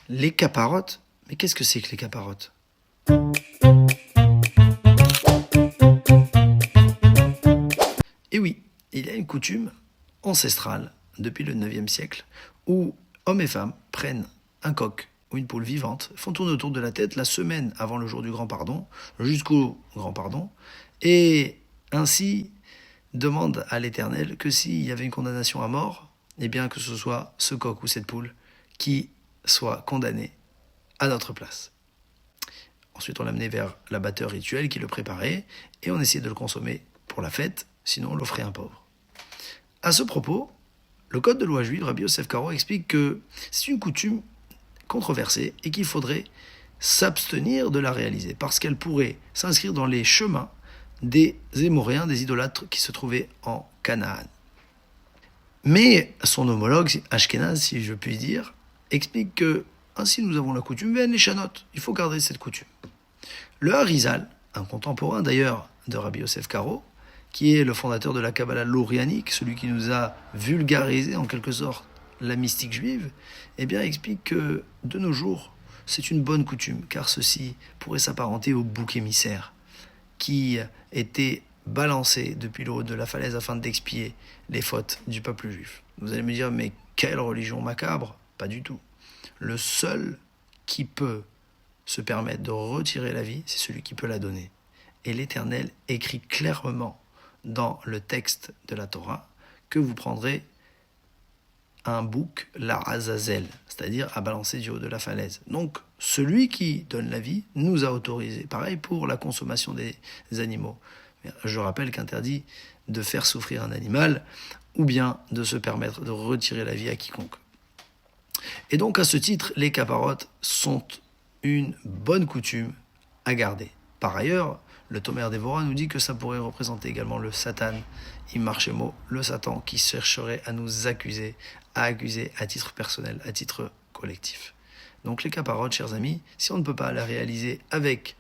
Les caparottes? Mais qu'est-ce que c'est que les caparottes? Et oui, il y a une coutume ancestrale depuis le 9e siècle où hommes et femmes prennent un coq ou une poule vivante, font tourner autour de la tête la semaine avant le jour du grand pardon, jusqu'au grand pardon, et ainsi demandent à l'Éternel que s'il y avait une condamnation à mort, eh bien que ce soit ce coq ou cette poule qui soit condamné à notre place. Ensuite, on l'amenait vers l'abatteur rituel qui le préparait et on essayait de le consommer pour la fête, sinon on l'offrait à un pauvre. À ce propos, le code de loi juive, Rabbi Yosef Karo, explique que c'est une coutume controversée et qu'il faudrait s'abstenir de la réaliser parce qu'elle pourrait s'inscrire dans les chemins des Émoréens, des idolâtres qui se trouvaient en Canaan. Mais son homologue, Ashkenaz, si je puis dire, explique que ainsi nous avons la coutume, mais les chanotes, il faut garder cette coutume. Le Harizal, un contemporain d'ailleurs de Rabbi Yosef Karo, qui est le fondateur de la Kabbalah l'Orianique, celui qui nous a vulgarisé en quelque sorte la mystique juive, eh bien explique que de nos jours, c'est une bonne coutume, car ceci pourrait s'apparenter au bouc émissaire qui était balancé depuis le haut de la falaise afin d'expier les fautes du peuple juif. Vous allez me dire, mais quelle religion macabre? Pas du tout. Le seul qui peut se permettre de retirer la vie, c'est celui qui peut la donner. Et l'Éternel écrit clairement dans le texte de la Torah que vous prendrez un bouc, la Azazel, c'est-à-dire à balancer du haut de la falaise. Donc, celui qui donne la vie nous a autorisé. Pareil pour la consommation des animaux. Je rappelle qu'interdit de faire souffrir un animal ou bien de se permettre de retirer la vie à quiconque. Et donc, à ce titre, les caparottes sont une bonne coutume à garder. Par ailleurs, le Tomer Dévorah nous dit que ça pourrait représenter également le Satan, Immarchemo, le Satan qui chercherait à nous accuser à titre personnel, à titre collectif. Donc les caparottes, chers amis, si on ne peut pas la réaliser avec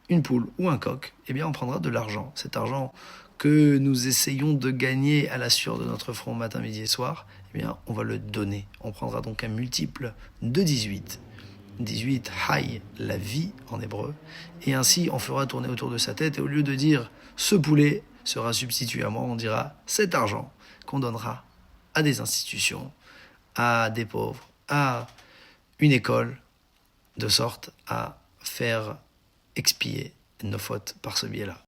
une poule ou un coq, eh bien on prendra de l'argent. Cet argent que nous essayons de gagner à la sueur de notre front matin, midi et soir, eh bien on va le donner. On prendra donc un multiple de 18. 18, Hay, la vie en hébreu, et ainsi on fera tourner autour de sa tête, et au lieu de dire ce poulet sera substitué à moi, on dira cet argent qu'on donnera à des institutions, à des pauvres, à une école, de sorte à faire expier nos fautes par ce biais-là.